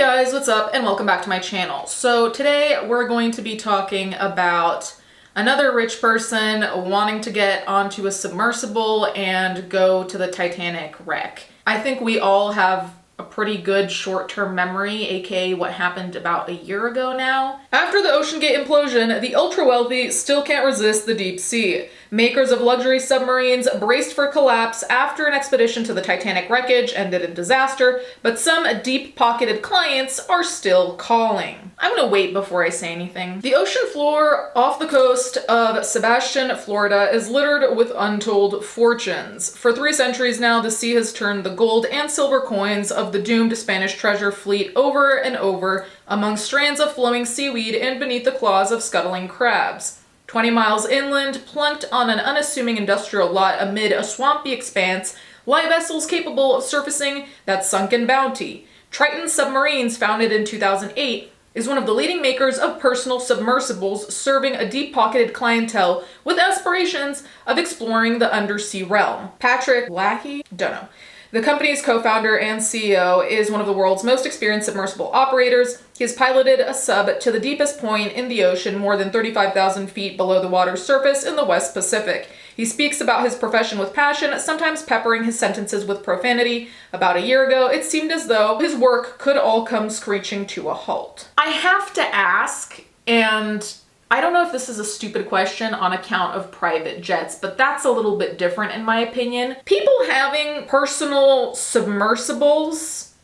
guys, what's up and welcome back to my channel. So today we're going to be talking about another rich person wanting to get onto a submersible and go to the Titanic wreck. I think we all have a pretty good short-term memory, aka what happened about a year ago now. After the OceanGate implosion, the ultra-wealthy still can't resist the deep sea. Makers of luxury submarines braced for collapse after an expedition to the Titanic wreckage ended in disaster, but some deep-pocketed clients are still calling. I'm gonna wait before I say anything. The ocean floor off the coast of Sebastian, Florida is littered with untold fortunes. For 3 centuries now, the sea has turned the gold and silver coins of the doomed Spanish treasure fleet over and over among strands of flowing seaweed and beneath the claws of scuttling crabs. 20 miles inland, plunked on an unassuming industrial lot amid a swampy expanse, lie vessels capable of surfacing that sunken bounty. Triton Submarines, founded in 2008, is one of the leading makers of personal submersibles, serving a deep-pocketed clientele with aspirations of exploring the undersea realm. Patrick Leahy? Don't know. The company's co-founder and CEO is one of the world's most experienced submersible operators. He has piloted a sub to the deepest point in the ocean, more than 35,000 feet below the water's surface in the West Pacific. He speaks about his profession with passion, sometimes peppering his sentences with profanity. About a year ago, it seemed as though his work could all come screeching to a halt. I have to ask, and I don't know if this is a stupid question on account of private jets, but that's a little bit different in my opinion. People having personal submersibles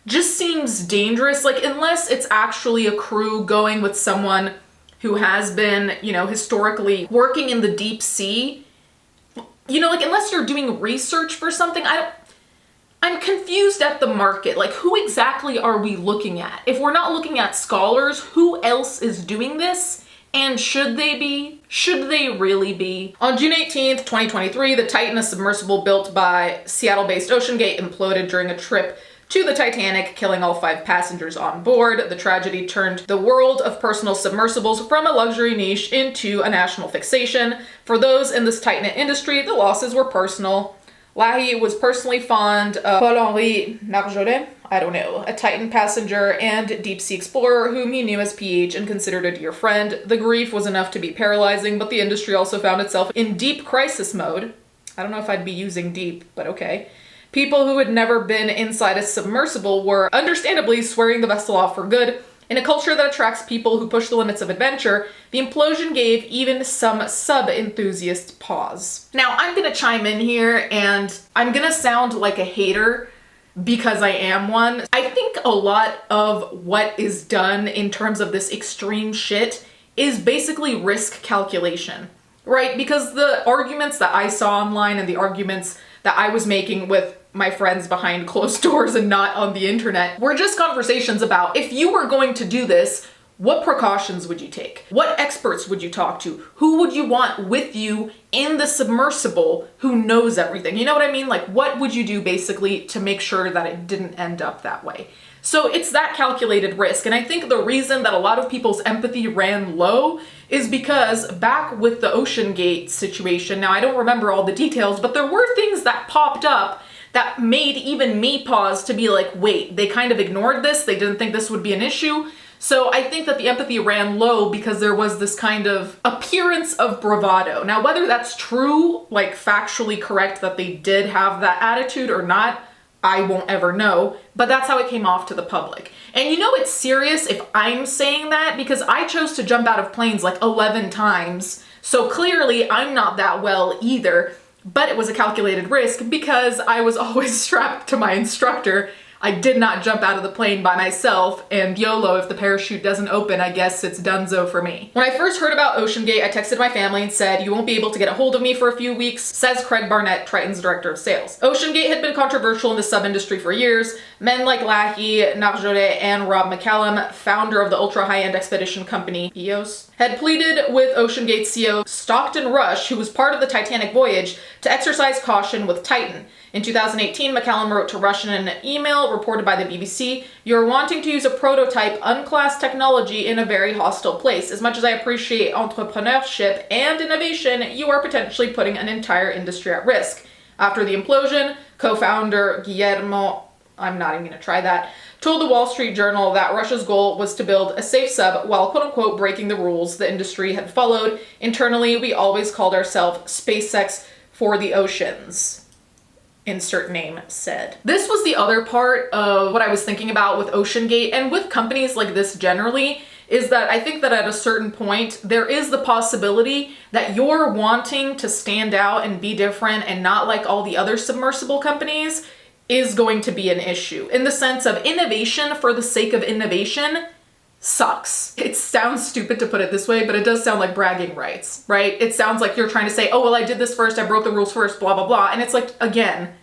just seems dangerous. Like, unless it's actually a crew going with someone who has been, historically working in the deep sea. Like, unless you're doing research for something, I'm confused at the market. Like, who exactly are we looking at? If we're not looking at scholars, who else is doing this? And should they be? Should they really be? On June 18th, 2023, the Titan, a submersible built by Seattle-based OceanGate, imploded during a trip to the Titanic, killing all 5 passengers on board. The tragedy turned the world of personal submersibles from a luxury niche into a national fixation. For those in this tight-knit industry, the losses were personal. Leahy was personally fond of Paul-Henri Nargeolet, a Titan passenger and deep-sea explorer whom he knew as PH and considered a dear friend. The grief was enough to be paralyzing, but the industry also found itself in deep crisis mode. I don't know if I'd be using deep, but okay. People who had never been inside a submersible were understandably swearing the vessel off for good. In a culture that attracts people who push the limits of adventure, the implosion gave even some sub-enthusiasts pause. Now, I'm gonna chime in here, and I'm gonna sound like a hater because I am one. I think a lot of what is done in terms of this extreme shit is basically risk calculation, right? Because the arguments that I saw online and the arguments that I was making with my friends behind closed doors and not on the internet were just conversations about, if you were going to do this, what precautions would you take? What experts would you talk to? Who would you want with you in the submersible who knows everything? You know what I mean? Like, what would you do basically to make sure that it didn't end up that way? So it's that calculated risk. And I think the reason that a lot of people's empathy ran low is because back with the OceanGate situation, now I don't remember all the details, but there were things that popped up that made even me pause to be like, wait, they kind of ignored this. They didn't think this would be an issue. So I think that the empathy ran low because there was this kind of appearance of bravado. Now, whether that's true, like factually correct that they did have that attitude or not, I won't ever know, but that's how it came off to the public. And it's serious if I'm saying that because I chose to jump out of planes like 11 times. So clearly I'm not that well either, but it was a calculated risk because I was always strapped to my instructor. I did not jump out of the plane by myself, and YOLO, if the parachute doesn't open, I guess it's donezo for me. When I first heard about OceanGate, I texted my family and said, you won't be able to get a hold of me for a few weeks, says Craig Barnett, Triton's director of sales. OceanGate had been controversial in the sub-industry for years. Men like Leahy, Nargeolet, and Rob McCallum, founder of the ultra-high-end expedition company EOS, had pleaded with OceanGate CEO Stockton Rush, who was part of the Titanic voyage, to exercise caution with Titan. In 2018, McCallum wrote to Rush in an email reported by the BBC, "You're wanting to use a prototype, unclassed technology in a very hostile place. As much as I appreciate entrepreneurship and innovation, you are potentially putting an entire industry at risk." After the implosion, co-founder Guillermo I'm not even gonna try that, told the Wall Street Journal that Russia's goal was to build a safe sub while quote unquote breaking the rules the industry had followed. Internally, we always called ourselves SpaceX for the oceans. Insert name said. This was the other part of what I was thinking about with OceanGate and with companies like this generally, is that I think that at a certain point, there is the possibility that you're wanting to stand out and be different and not like all the other submersible companies is going to be an issue. In the sense of innovation for the sake of innovation sucks. It sounds stupid to put it this way, but it does sound like bragging rights, right? It sounds like you're trying to say, oh, well, I did this first, I broke the rules first, blah, blah, blah. And it's like, again,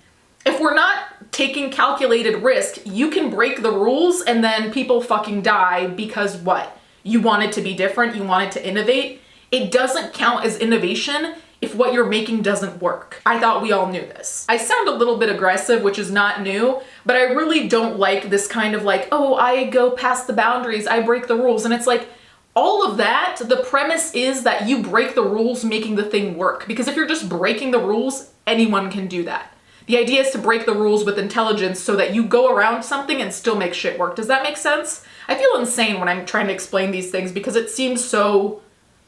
if we're not taking calculated risk, you can break the rules and then people fucking die because what? You want it to be different, you want it to innovate. It doesn't count as innovation if what you're making doesn't work. I thought we all knew this. I sound a little bit aggressive, which is not new, but I really don't like this kind of like, oh, I go past the boundaries, I break the rules. And it's like, all of that, the premise is that you break the rules making the thing work. Because if you're just breaking the rules, anyone can do that. The idea is to break the rules with intelligence so that you go around something and still make shit work. Does that make sense? I feel insane when I'm trying to explain these things because it seems so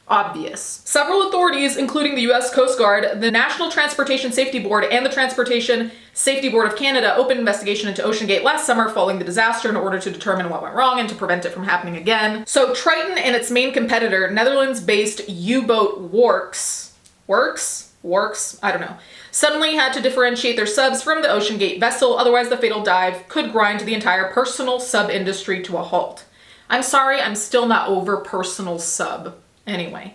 obvious. Several authorities, including the US Coast Guard, the National Transportation Safety Board, and the Transportation Safety Board of Canada opened investigation into OceanGate last summer following the disaster in order to determine what went wrong and to prevent it from happening again. So Triton and its main competitor, Netherlands-based U-Boat Works, I don't know, suddenly had to differentiate their subs from the OceanGate vessel, otherwise the fatal dive could grind the entire personal sub industry to a halt. I'm sorry, I'm still not over personal sub. Anyway,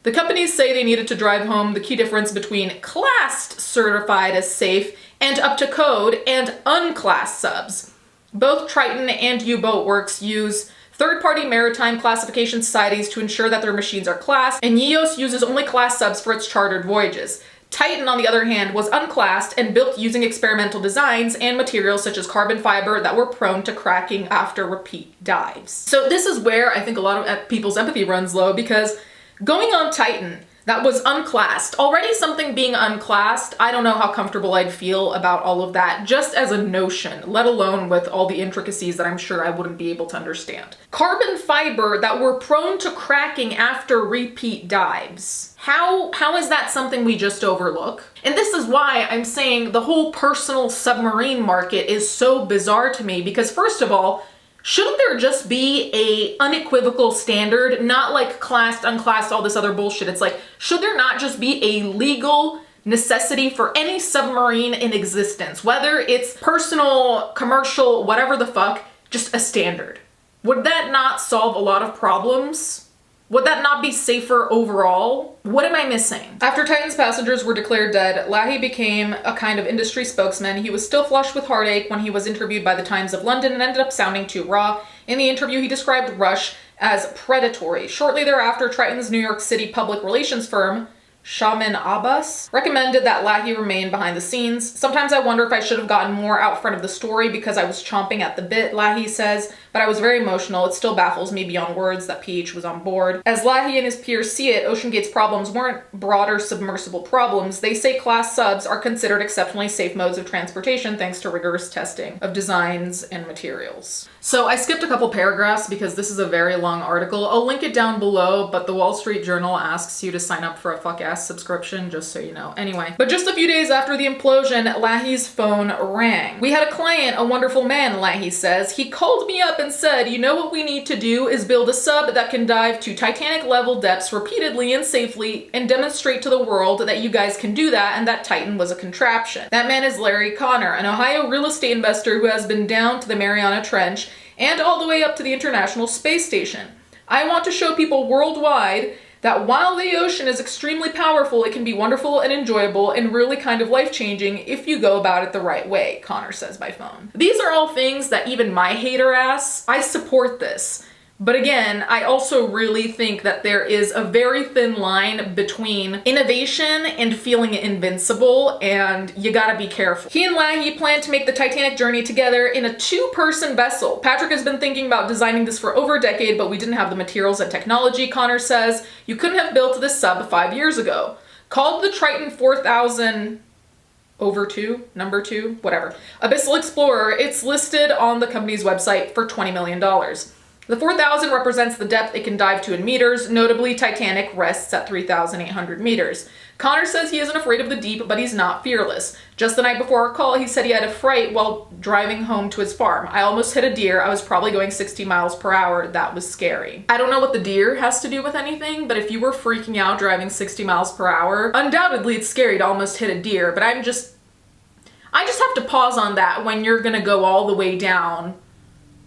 the companies say they needed to drive home the key difference between classed certified as safe and up to code and unclassed subs. Both Triton and U-Boat Works use third-party maritime classification societies to ensure that their machines are classed, and Yeos uses only class subs for its chartered voyages. Titan, on the other hand, was unclassed and built using experimental designs and materials such as carbon fiber that were prone to cracking after repeat dives. So this is where I think a lot of people's empathy runs low, because going on Titan, that was unclassed. Already something being unclassed, I don't know how comfortable I'd feel about all of that, just as a notion, let alone with all the intricacies that I'm sure I wouldn't be able to understand. Carbon fiber that were prone to cracking after repeat dives. How is that something we just overlook? And this is why I'm saying the whole personal submarine market is so bizarre to me, because first of all, shouldn't there just be a unequivocal standard, not like classed, unclassed, all this other bullshit? It's like, should there not just be a legal necessity for any submarine in existence, whether it's personal, commercial, whatever the fuck, just a standard? Would that not solve a lot of problems? Would that not be safer overall? What am I missing? After Titan's passengers were declared dead, Lahey became a kind of industry spokesman. He was still flushed with heartache when he was interviewed by the Times of London and ended up sounding too raw. In the interview, he described Rush as predatory. Shortly thereafter, Triton's New York City public relations firm, Shaman Abbas, recommended that Lahey remain behind the scenes. Sometimes I wonder if I should have gotten more out front of the story because I was chomping at the bit, Lahey says, but I was very emotional. It still baffles me beyond words that PH was on board. As Lahey and his peers see it, OceanGate's problems weren't broader submersible problems. They say class subs are considered exceptionally safe modes of transportation thanks to rigorous testing of designs and materials. So I skipped a couple paragraphs because this is a very long article. I'll link it down below, but the Wall Street Journal asks you to sign up for a fuck-ass subscription, just so you know. Anyway, but just a few days after the implosion, Lahey's phone rang. We had a client, a wonderful man, Lahey says. He called me up and said, you know what we need to do is build a sub that can dive to Titanic level depths repeatedly and safely and demonstrate to the world that you guys can do that and that Titan was a contraption. That man is Larry Connor, an Ohio real estate investor who has been down to the Mariana Trench and all the way up to the International Space Station. I want to show people worldwide that while the ocean is extremely powerful, it can be wonderful and enjoyable and really kind of life-changing if you go about it the right way, Connor says by phone. These are all things that even my hater ass, I support this. But again, I also really think that there is a very thin line between innovation and feeling invincible, and you gotta be careful. He and Lahey plan to make the Titanic journey together in a two-person vessel. Patrick has been thinking about designing this for over a decade, but we didn't have the materials and technology, Connor says. You couldn't have built this sub 5 years ago. Called the Triton 4000 over two, number two, whatever. Abyssal Explorer, it's listed on the company's website for $20 million. The 4,000 represents the depth it can dive to in meters. Notably, Titanic rests at 3,800 meters. Connor says he isn't afraid of the deep, but he's not fearless. Just the night before our call, he said he had a fright while driving home to his farm. I almost hit a deer. I was probably going 60 miles per hour. That was scary. I don't know what the deer has to do with anything, but if you were freaking out driving 60 miles per hour, undoubtedly it's scary to almost hit a deer, but I just have to pause on that when you're gonna go all the way down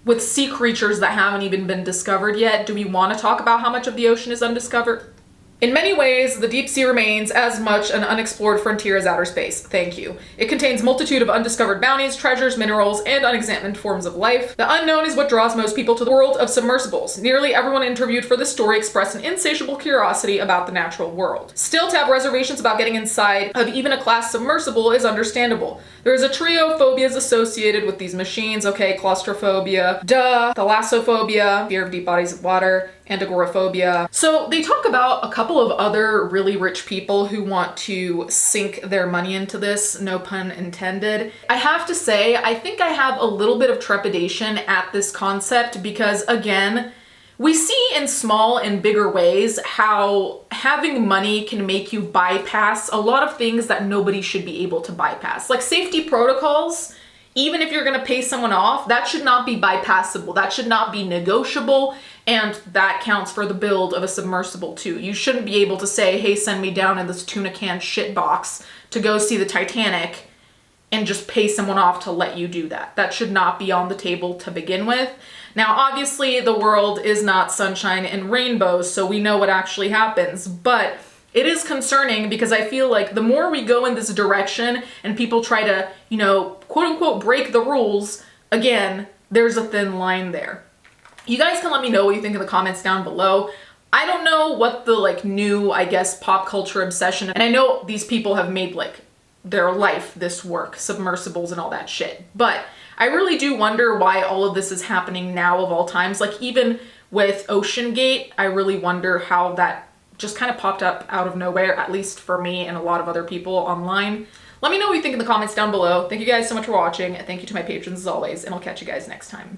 with sea creatures that haven't even been discovered yet. Do we want to talk about how much of the ocean is undiscovered? In many ways, the deep sea remains as much an unexplored frontier as outer space. Thank you. It contains multitude of undiscovered bounties, treasures, minerals, and unexamined forms of life. The unknown is what draws most people to the world of submersibles. Nearly everyone interviewed for this story expressed an insatiable curiosity about the natural world. Still, to have reservations about getting inside of even a class submersible is understandable. There is a trio of phobias associated with these machines. Okay, claustrophobia, thalassophobia, fear of deep bodies of water, and agoraphobia. So they talk about a couple of other really rich people who want to sink their money into this, no pun intended. I have to say, I think I have a little bit of trepidation at this concept because, again, we see in small and bigger ways how having money can make you bypass a lot of things that nobody should be able to bypass. Like safety protocols, even if you're gonna pay someone off, that should not be bypassable. That should not be negotiable, and that counts for the build of a submersible too. You shouldn't be able to say, hey, send me down in this tuna can shit box to go see the Titanic and just pay someone off to let you do that. That should not be on the table to begin with. Now, obviously, the world is not sunshine and rainbows, so we know what actually happens, but it is concerning because I feel like the more we go in this direction and people try to, quote unquote, break the rules, again, there's a thin line there. You guys can let me know what you think in the comments down below. I don't know what the new, I guess, pop culture obsession, and I know these people have made their life this work, submersibles and all that shit, but I really do wonder why all of this is happening now of all times. Even with OceanGate, I really wonder how that just kind of popped up out of nowhere, at least for me and a lot of other people online. Let me know what you think in the comments down below. Thank you guys so much for watching. Thank you to my patrons as always, and I'll catch you guys next time.